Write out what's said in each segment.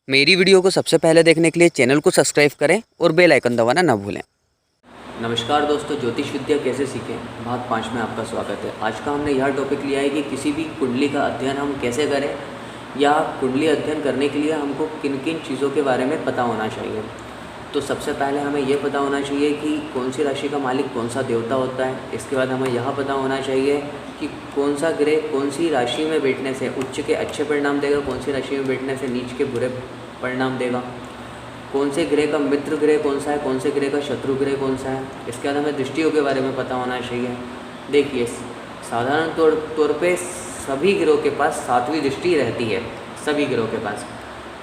मेरी वीडियो को सबसे पहले देखने के लिए चैनल को सब्सक्राइब करें और बेल आइकन दबाना ना भूलें। नमस्कार दोस्तों, ज्योतिष विद्या कैसे सीखें भाग 5 में आपका स्वागत है। आज का हमने यह टॉपिक लिया है कि किसी भी कुंडली का अध्ययन हम कैसे करें या कुंडली अध्ययन करने के लिए हमको किन किन चीज़ों के बारे में पता होना चाहिए। तो सबसे पहले हमें यह पता होना चाहिए कि कौन सी राशि का मालिक कौन सा देवता होता है। इसके बाद हमें यह पता होना चाहिए कि कौन सा ग्रह कौन सी राशि में बैठने से उच्च के अच्छे परिणाम देगा, कौन सी राशि में बैठने से नीच के बुरे परिणाम देगा, कौन से ग्रह का मित्र ग्रह कौन सा है, कौन से ग्रह का शत्रु ग्रह कौन सा है। इसके बाद हमें दृष्टियों के बारे में पता होना चाहिए। देखिए, साधारण तौर पे सभी ग्रहों के पास 7वीं दृष्टि रहती है। सभी ग्रहों के पास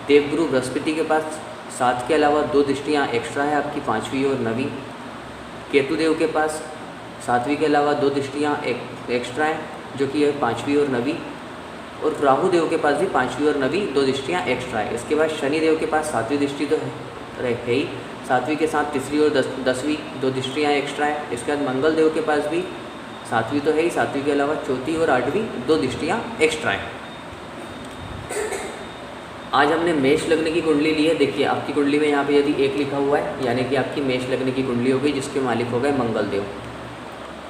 देवगुरु बृहस्पति के पास 7 के अलावा 2 दृष्टियाँ एक्स्ट्रा है, आपकी 5वीं और 9वीं। केतुदेव के पास 7वीं के अलावा 2 दृष्टियाँ एक्स्ट्रा हैं, जो कि है 5वीं और 9वीं। और राहु देव के पास भी 5वीं और 9वीं 2 दृष्टियाँ एक्स्ट्रा है। इसके बाद शनि देव के पास 7वीं दृष्टि तो है ही, 7वीं के साथ 3री और 10वीं 2 दृष्टियाँ एक्स्ट्रा है। इसके बाद मंगल देव के पास भी 7वीं तो है ही, 7वीं के अलावा 4थी और 8वीं 2 दृष्टियाँ एक्स्ट्रा है। आज हमने मेष लग्न की कुंडली ली है। देखिए, आपकी कुंडली में यहाँ पे यदि 1 लिखा हुआ है, यानी कि आपकी मेष लग्न की कुंडली हो गई, जिसके मालिक हो गए मंगल देव।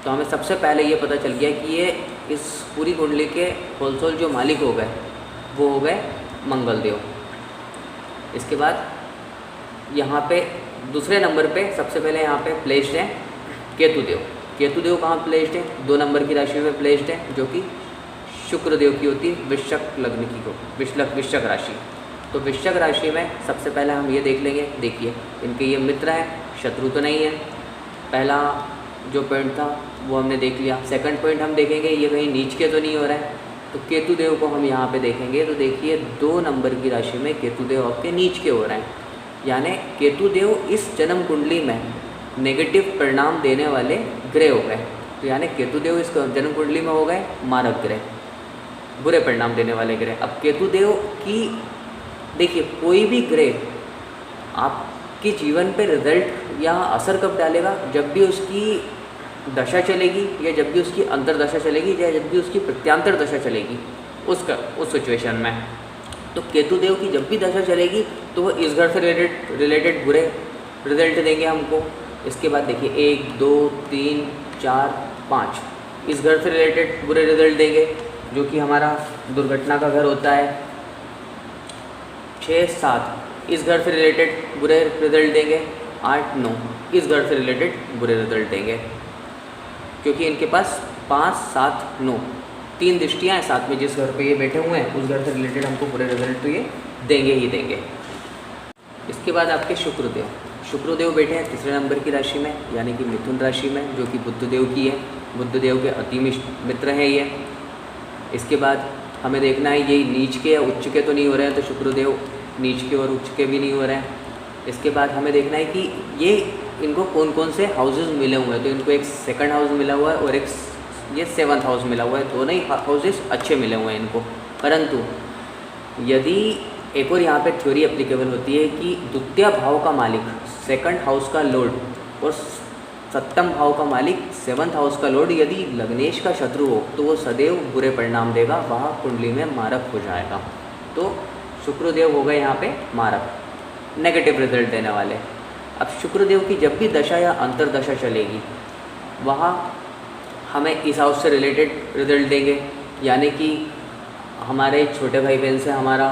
तो हमें सबसे पहले ये पता चल गया कि ये इस पूरी कुंडली के होलसेल जो मालिक हो गए वो हो गए मंगल देव। इसके बाद यहाँ पे दूसरे नंबर पे सबसे पहले यहाँ पे प्लेस्ड है केतुदेव। केतुदेव कहाँ प्लेस्ड है? 2 नंबर की राशि में प्लेस्ड है, जो कि शुक्र देव की होती है, वृश्चिक लग्न की को वृश्चिक राशि। तो वृश्चिक राशि में सबसे पहले हम ये देख लेंगे। देखिए, इनके ये मित्र हैं, शत्रु तो नहीं है। पहला जो पॉइंट था वो हमने देख लिया। सेकंड पॉइंट हम देखेंगे, ये कहीं नीच के तो नहीं हो रहा है। तो केतुदेव को हम यहाँ पे देखेंगे तो देखिए 2 नंबर की राशि में केतुदेव आपके नीच के हो रहे हैं, यानी केतुदेव इस जन्म कुंडली में नेगेटिव परिणाम देने वाले ग्रह हो गए। तो यानी केतुदेव इस जन्म कुंडली में हो गए मारक ग्रह, बुरे परिणाम देने वाले ग्रह। अब केतुदेव की देखिए, कोई भी ग्रह आपके जीवन पे रिजल्ट या असर कब डालेगा? जब भी उसकी दशा चलेगी, या जब भी उसकी अंतरदशा चलेगी, या जब भी उसकी प्रत्यांतर दशा चलेगी, उस सिचुएशन में। तो केतुदेव की जब भी दशा चलेगी तो वो इस घर से रिलेटेड बुरे रिजल्ट देंगे हमको। इसके बाद देखिए 1 2 3 4 5 इस घर से रिलेटेड बुरे रिजल्ट देंगे, जो कि हमारा दुर्घटना का घर होता है। 6 7 इस घर से रिलेटेड बुरे रिजल्ट देंगे। 8 9 इस घर से रिलेटेड बुरे रिजल्ट देंगे, क्योंकि इनके पास 5 7 9 3 दृष्टियाँ हैं। साथ में जिस घर पे ये बैठे हुए हैं उस घर से रिलेटेड हमको बुरे रिजल्ट तो ये देंगे ही देंगे। इसके बाद आपके शुक्रदेव बैठे हैं 3रे नंबर की राशि में, यानी कि मिथुन राशि में, जो कि बुधदेव की है। बुधदेव के अति मित्र हैं ये। इसके बाद हमें देखना है ये नीच के या उच्च के तो नहीं हो रहे हैं, तो शुक्रदेव नीच के और उच्च के भी नहीं हो रहे हैं। इसके बाद हमें देखना है कि ये इनको कौन कौन से हाउसेस मिले हुए हैं। तो इनको एक 2nd हाउस मिला हुआ है और एक ये 7th हाउस मिला हुआ है। दोनों ही हाउसेस अच्छे मिले हुए हैं इनको। परंतु यदि एक और यहाँ पे थ्योरी एप्लीकेबल होती है कि द्वितीय भाव का मालिक 2nd हाउस का लॉर्ड और 7th भाव का मालिक 7th हाउस का लॉर्ड यदि लग्नेश का शत्रु हो तो वो सदैव बुरे परिणाम देगा, वह कुंडली में मारक हो जाएगा। तो शुक्रदेव हो गए यहाँ पे मारक, नेगेटिव रिजल्ट देने वाले। अब शुक्रदेव की जब भी दशा या अंतरदशा चलेगी, वहाँ हमें इस हाउस से रिलेटेड रिजल्ट देंगे, यानी कि हमारे छोटे भाई बहन से हमारा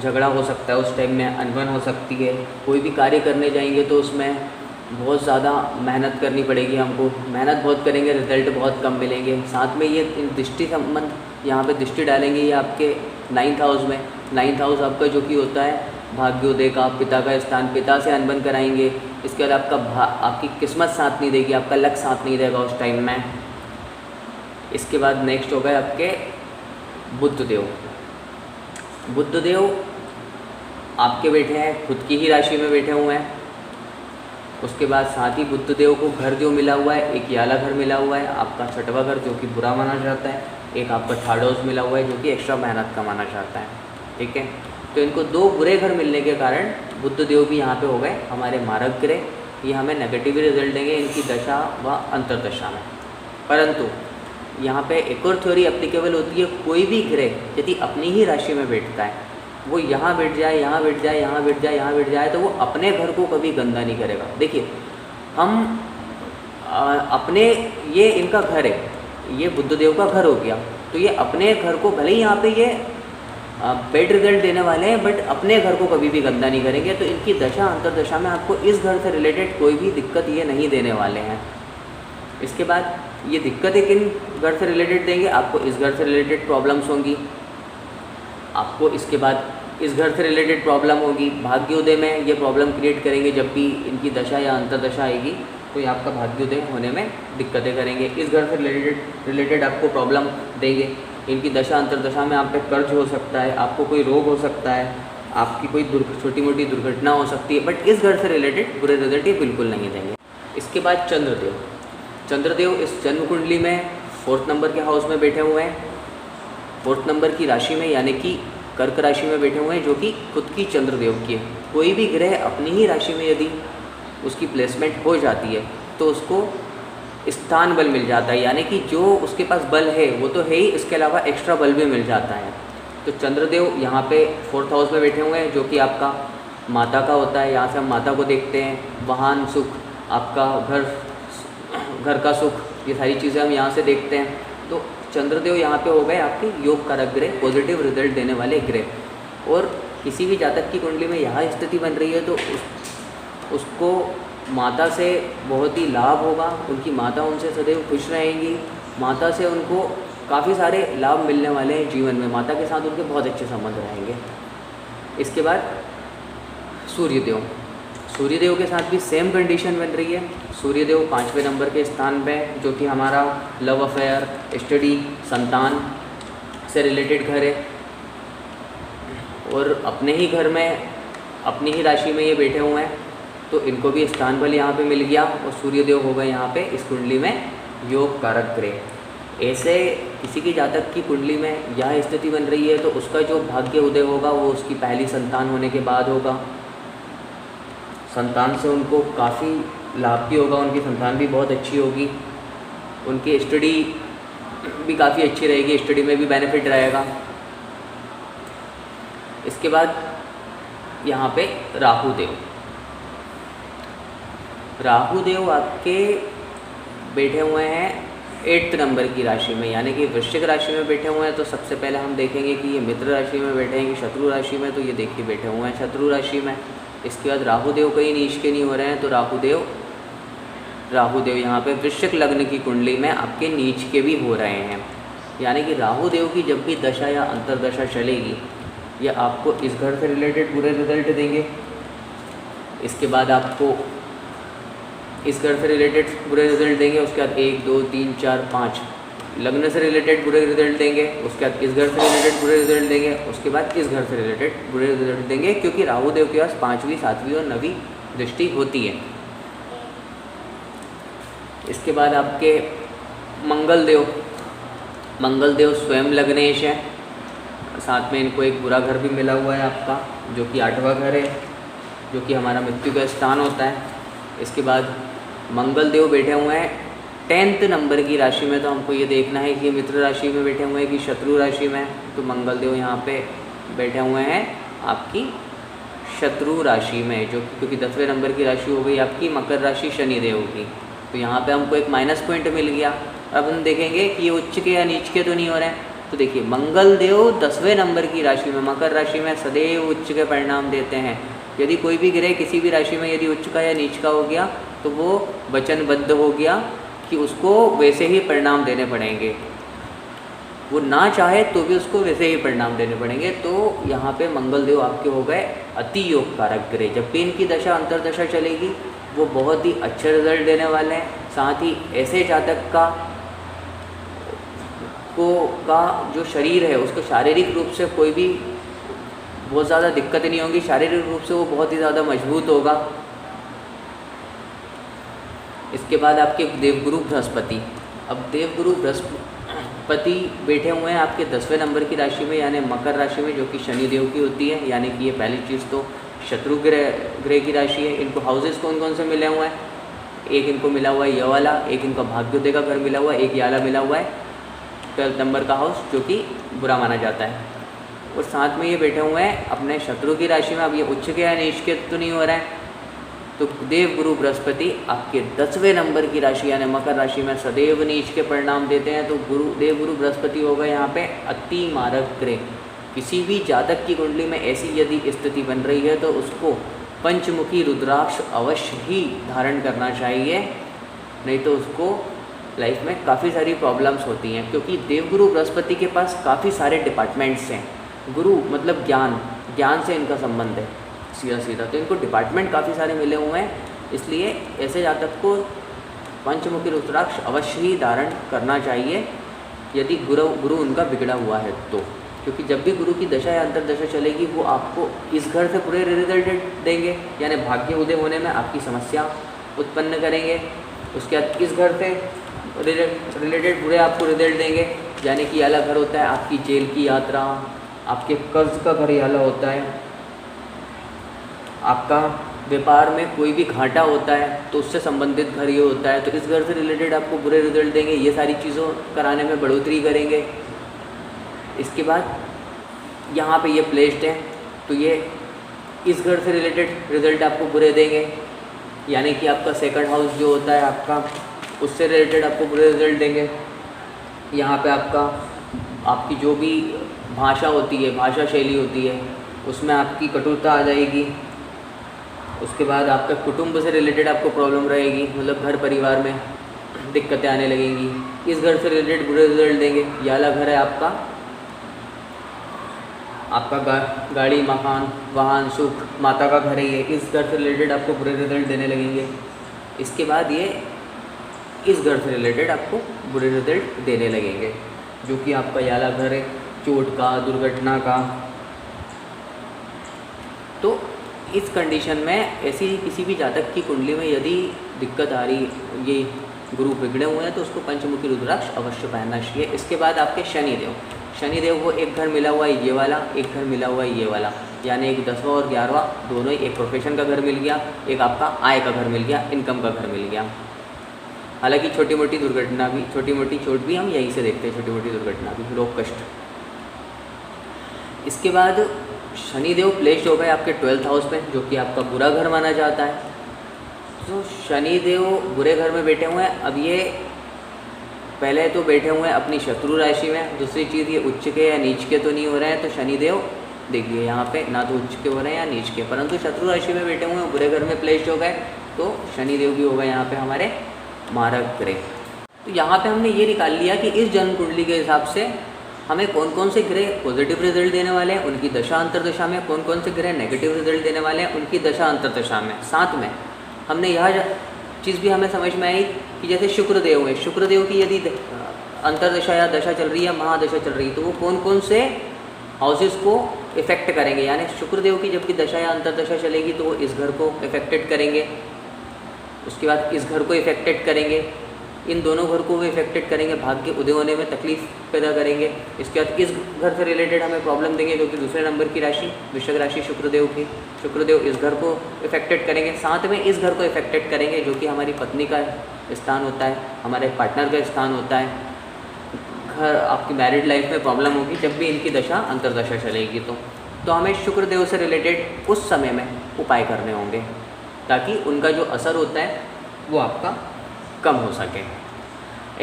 झगड़ा हो सकता है, उस टाइम में अनबन हो सकती है। कोई भी कार्य करने जाएंगे तो उसमें बहुत ज़्यादा मेहनत करनी पड़ेगी हमको। मेहनत बहुत करेंगे, रिजल्ट बहुत कम मिलेंगे। साथ में ये दृष्टि संबंध यहाँ पे दृष्टि डालेंगे ये आपके 9th हाउस में। 9th हाउस आपका जो कि होता है भाग्योदय का, पिता का स्थान, पिता से अनबन कराएंगे। इसके बाद आपकी किस्मत साथ नहीं देगी, आपका लक साथ नहीं देगा उस टाइम में। इसके बाद नेक्स्ट हो गए आपके बुधदेव। बुधदेव आपके बैठे हैं खुद की ही राशि में बैठे हुए हैं। उसके बाद साथ ही बुधदेव को घर जो मिला हुआ है, एक याला घर मिला हुआ है, आपका 6वां घर जो कि बुरा माना जाता है। एक आपका 3rd हाउस मिला हुआ है, जो कि एक्स्ट्रा मेहनत का माना जाता है। ठीक है, तो इनको 2 बुरे घर मिलने के कारण बुधदेव भी यहाँ पे हो गए हमारे मारक ग्रह। ये हमें नेगेटिव रिजल्ट देंगे इनकी दशा व अंतरदशा में। परंतु यहाँ पे एक और थ्योरी एप्लीकेबल होती है, कोई भी ग्रह यदि अपनी ही राशि में बैठता है वो यहाँ बैठ जाए, यहाँ बैठ जाए, यहाँ बैठ जाए, यहाँ बैठ जाए, तो वो अपने घर को कभी गंदा नहीं करेगा। देखिए हम अपने, ये इनका घर है, ये बुद्धदेव का घर हो गया, तो ये अपने घर को भले ही यहाँ पे ये बेड रिजल्ट देने वाले हैं, बट अपने घर को कभी भी गंदा नहीं करेंगे। तो इनकी दशा अंतरदशा में आपको इस घर से रिलेटेड कोई भी दिक्कत ये नहीं देने वाले हैं। इसके बाद ये दिक्कतें किन घर से रिलेटेड देंगे, आपको इस घर से रिलेटेड प्रॉब्लम्स होंगी, आपको इसके बाद इस घर से रिलेटेड प्रॉब्लम होगी। भाग्योदय में ये प्रॉब्लम क्रिएट करेंगे, जब भी इनकी दशा या अंतरदशा आएगी तो ये आपका भाग्योदय होने में दिक्कतें करेंगे। इस घर से रिलेटेड आपको प्रॉब्लम देंगे। इनकी दशा अंतरदशा में आप पे कर्ज हो सकता है, आपको कोई रोग हो सकता है, आपकी कोई छोटी मोटी दुर्घटना हो सकती है, बट इस घर से रिलेटेड बुरे रिजल्ट ये बिल्कुल नहीं देंगे। इसके बाद चंद्रदेव। चंद्रदेव इस जन्म कुंडली में 4th नंबर के हाउस में बैठे हुए हैं, 4th नंबर की राशि में, यानी कि कर्क राशि में बैठे हुए हैं, जो कि खुद की चंद्रदेव की है। कोई भी ग्रह अपनी ही राशि में यदि उसकी प्लेसमेंट हो जाती है तो उसको स्थान बल मिल जाता है, यानी कि जो उसके पास बल है वो तो है ही, इसके अलावा एक्स्ट्रा बल भी मिल जाता है। तो चंद्रदेव यहाँ पे 4th हाउस में बैठे हुए हैं, जो कि आपका माता का होता है। यहाँ से हम माता को देखते हैं, वाहन सुख, आपका घर का सुख, ये सारी चीज़ें हम यहाँ से देखते हैं। तो चंद्रदेव यहाँ पे हो गए आपके योग कारक ग्रह, पॉजिटिव रिजल्ट देने वाले ग्रह। और किसी भी जातक की कुंडली में यहाँ स्थिति बन रही है तो उसको माता से बहुत ही लाभ होगा, उनकी माता उनसे सदैव खुश रहेंगी, माता से उनको काफ़ी सारे लाभ मिलने वाले हैं जीवन में, माता के साथ उनके बहुत अच्छे संबंध रहेंगे। इसके बाद सूर्यदेव। सूर्यदेव के साथ भी सेम कंडीशन बन रही है। सूर्यदेव 5वें नंबर के स्थान पे, जो कि हमारा लव अफेयर, स्टडी, संतान से रिलेटेड घर है, और अपने ही घर में, अपनी ही राशि में ये बैठे हुए हैं, तो इनको भी स्थान बल यहाँ पे मिल गया, और सूर्यदेव हो गए यहाँ पे इस कुंडली में योग कारक ग्रह। ऐसे किसी की जातक की कुंडली में यह स्थिति बन रही है तो उसका जो भाग्य उदय होगा वो उसकी पहली संतान होने के बाद होगा। संतान से उनको काफ़ी लाभ भी होगा, उनकी संतान भी बहुत अच्छी होगी, उनकी स्टडी भी काफ़ी अच्छी रहेगी, स्टडी में भी बेनिफिट रहेगा। इसके बाद यहाँ पे राहुदेव। राहुदेव आपके बैठे हुए हैं 8th नंबर की राशि में, यानी कि वृश्चिक राशि में बैठे हुए हैं। तो सबसे पहले हम देखेंगे कि ये मित्र राशि में बैठे हैं कि शत्रु राशि में, तो ये देखिए बैठे हुए हैं शत्रु राशि में। इसके बाद राहुदेव कहीं नीच के नहीं हो रहे हैं, तो राहुदेव यहाँ पे वृश्चिक लग्न की कुंडली में आपके नीच के भी हो रहे हैं, यानी कि राहुदेव की जब भी दशा या अंतरदशा चलेगी ये आपको इस घर से रिलेटेड बुरे रिजल्ट देंगे। इसके बाद आपको इस घर से रिलेटेड बुरे रिजल्ट देंगे, उसके बाद 1 2 3 4 5 लग्न से रिलेटेड बुरे रिजल्ट देंगे, उसके बाद इस घर से रिलेटेड बुरे रिजल्ट देंगे, उसके बाद इस घर से रिलेटेड बुरे रिजल्ट देंगे, क्योंकि राहुदेव के पास 5वीं 7वीं और 9वीं दृष्टि होती है। इसके बाद आपके मंगलदेव स्वयं लग्नेश है, साथ में इनको एक बुरा घर भी मिला हुआ है आपका, जो कि 8वां घर है, जो कि हमारा मृत्यु का स्थान होता है। इसके बाद मंगलदेव बैठे हुए हैं 10th नंबर की राशि में, तो हमको ये देखना है कि ये मित्र राशि में बैठे हुए हैं कि शत्रु राशि में। तो मंगलदेव यहाँ पे बैठे हुए हैं आपकी शत्रु राशि में, जो क्योंकि 10वें नंबर की राशि हो गई आपकी मकर राशि शनिदेव की, तो यहाँ पे हमको एक माइनस पॉइंट मिल गया। अब हम देखेंगे कि ये उच्च के या नीच के तो नहीं हो रहे हैं। तो देखिए मंगलदेव 10वें नंबर की राशि में मकर राशि में सदैव उच्च के परिणाम देते हैं। यदि कोई भी ग्रह किसी भी राशि में यदि उच्च का या नीच का हो गया तो वो वचनबद्ध हो गया कि उसको वैसे ही परिणाम देने पड़ेंगे, वो ना चाहे तो भी उसको वैसे ही परिणाम देने पड़ेंगे। तो यहाँ पे मंगलदेव आपके हो गए अति योग कारक ग्रह। जब भी इनकी दशा अंतरदशा चलेगी वो बहुत ही अच्छे रिजल्ट देने वाले हैं। साथ ही ऐसे जातक का जो शरीर है उसको शारीरिक रूप से कोई भी बहुत ज़्यादा दिक्कत नहीं होगी, शारीरिक रूप से वो बहुत ही ज़्यादा मजबूत होगा। इसके बाद आपके देवगुरु बृहस्पति। अब देवगुरु बृहस्पति बैठे हुए हैं आपके 10वें नंबर की राशि में, यानी मकर राशि में, जो कि शनिदेव की होती है। यानी कि ये पहली चीज़ तो शत्रु ग्रह की राशि है। इनको हाउसेस कौन कौन से मिले हुए हैं? एक इनको मिला हुआ है ये वाला, एक इनका भाग्योदय का घर मिला हुआ है, एक ये वाला मिला हुआ है 12th नंबर का हाउस, जो कि बुरा माना जाता है। और साथ में ये बैठे हुए हैं अपने शत्रु की राशि में। अब ये उच्च के या नीच के तो नहीं हो रहा है। तो देव गुरु बृहस्पति आपके 10वें नंबर की राशि यानी मकर राशि में सदैव नीच के परिणाम देते हैं। तो देव गुरु बृहस्पति होगा यहाँ पे अति मारक ग्रह। किसी भी जातक की कुंडली में ऐसी यदि स्थिति बन रही है तो उसको पंचमुखी रुद्राक्ष अवश्य ही धारण करना चाहिए, नहीं तो उसको लाइफ में काफ़ी सारी प्रॉब्लम्स होती हैं। क्योंकि देवगुरु बृहस्पति के पास काफ़ी सारे डिपार्टमेंट्स हैं। गुरु मतलब ज्ञान, ज्ञान से इनका संबंध है सीधा सीधा। तो इनको डिपार्टमेंट काफ़ी सारे मिले हुए हैं, इसलिए ऐसे जातक को पंचमुखी रुद्राक्ष अवश्य ही धारण करना चाहिए यदि गुरु उनका बिगड़ा हुआ है तो। क्योंकि जब भी गुरु की दशा या अंतर्दशा चलेगी वो आपको इस घर से बुरे रिजल्ट देंगे, यानी भाग्य उदय होने में आपकी समस्या उत्पन्न करेंगे। उसके बाद इस घर से रिलेटेड बुरे आपको रिजल्ट देंगे, यानी कि याला घर होता है आपकी जेल की यात्रा, आपके कर्ज का घर याला होता है, आपका व्यापार में कोई भी घाटा होता है तो उससे संबंधित घर ये होता है। तो इस घर से रिलेटेड आपको बुरे रिजल्ट देंगे, ये सारी चीज़ों कराने में बढ़ोतरी करेंगे। इसके बाद यहाँ पे ये प्लेस्ड है तो ये इस घर से रिलेटेड रिजल्ट आपको बुरे देंगे, यानी कि आपका सेकंड हाउस जो होता है आपका उससे रिलेटेड आपको बुरे रिजल्ट देंगे। यहाँ पे आपकी जो भी भाषा होती है, भाषा शैली होती है, उसमें आपकी कटुता आ जाएगी। उसके बाद आपका कुटुंब से रिलेटेड आपको प्रॉब्लम रहेगी, मतलब घर परिवार में दिक्कतें आने लगेंगी। इस घर से रिलेटेड बुरे रिजल्ट देंगे। याला घर है आपका गाड़ी, मकान, वाहन, सुख, माता का घर है ये, इस घर से रिलेटेड आपको बुरे रिजल्ट देने लगेंगे। इसके बाद ये इस घर से रिलेटेड आपको बुरे रिजल्ट देने लगेंगे, जो कि आपका याला घर है चोट का, दुर्घटना का। तो इस कंडीशन में ऐसी किसी भी जातक की कुंडली में यदि दिक्कत आ रही, ये गुरु बिगड़े हुए हैं, तो उसको पंचमुखी रुद्राक्ष अवश्य पहनना चाहिए। इसके बाद आपके शनिदेव को एक घर मिला हुआ है ये वाला, एक घर मिला हुआ है ये वाला, यानी एक 10वां और 11वां दोनों ही, एक प्रोफेशन का घर मिल गया, एक आपका आय का घर मिल गया, इनकम का घर मिल गया। हालांकि छोटी मोटी दुर्घटना भी, छोटी मोटी चोट भी हम यहीं से देखते हैं, छोटी मोटी दुर्घटना भी, रोग कष्ट। इसके बाद शनिदेव प्लेस्ड हो गए आपके 12th हाउस पे, जो कि आपका बुरा घर माना जाता है। तो शनिदेव बुरे घर में बैठे हुए हैं। अब ये पहले तो बैठे हुए हैं अपनी शत्रु राशि में, दूसरी चीज़ ये उच्च के या नीच के तो नहीं हो रहे हैं। तो शनिदेव देखिए यहाँ पे ना तो उच्च के हो रहे हैं या नीच के, परंतु शत्रु राशि में बैठे हुए हैं, बुरे घर में प्लेस्ड हो गए। तो शनिदेव भी हो गए यहाँ पे हमारे मारक ग्रह। तो यहाँ पे हमने ये निकाल लिया कि इस जन्म कुंडली के हिसाब से हमें कौन कौन से ग्रह पॉजिटिव रिजल्ट देने वाले हैं, उनकी दशा अंतरदशा में कौन कौन से ग्रह नेगेटिव रिजल्ट देने वाले हैं, उनकी दशा अंतरदशा में। साथ में हमने यह चीज़ भी हमें समझ में आई कि जैसे शुक्रदेव है, शुक्रदेव की यदि अंतरदशा या दशा चल रही है, महादशा चल रही है, तो वो कौन कौन से हाउसेस को इफेक्ट करेंगे। यानी शुक्रदेव की जबकि दशा या अंतरदशा चलेगी तो वो इस घर को इफेक्टेड करेंगे, उसके बाद इस घर को इफेक्टेड करेंगे, इन दोनों घर को भी इफेक्टेड करेंगे, भाग्य उदय होने में तकलीफ पैदा करेंगे। इसके बाद इस घर से रिलेटेड हमें प्रॉब्लम देंगे, क्योंकि दूसरे नंबर की राशि वृश्चिक राशि शुक्रदेव की, शुक्रदेव इस घर को इफेक्टेड करेंगे। साथ में इस घर को इफेक्टेड करेंगे जो कि हमारी पत्नी का स्थान होता है, हमारे पार्टनर का स्थान होता है। घर आपकी मैरिड लाइफ में प्रॉब्लम होगी जब भी इनकी दशा अंतरदशा चलेगी। तो हमें शुक्रदेव से रिलेटेड उस समय में उपाय करने होंगे ताकि उनका जो असर होता है वो आपका कम हो सके।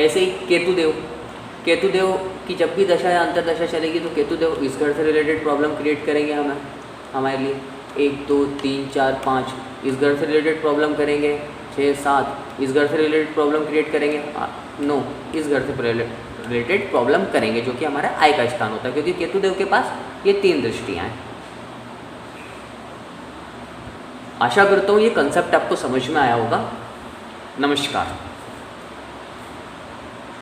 ऐसे ही केतुदेव की जब भी दशा या अंतरदशा चलेगी तो केतुदेव इस घर से रिलेटेड प्रॉब्लम क्रिएट करेंगे हमारे लिए। 1 2 3 4 5 इस घर से रिलेटेड प्रॉब्लम करेंगे। 6 7 इस घर से रिलेटेड प्रॉब्लम क्रिएट करेंगे। 9 इस घर से रिलेटेड प्रॉब्लम करेंगे, जो कि हमारा आय का स्थान होता है, क्योंकि केतुदेव के पास ये 3 दृष्टियाँ हैं। आशा करता हूँ ये कंसेप्ट आपको समझ में आया होगा। नमस्कार।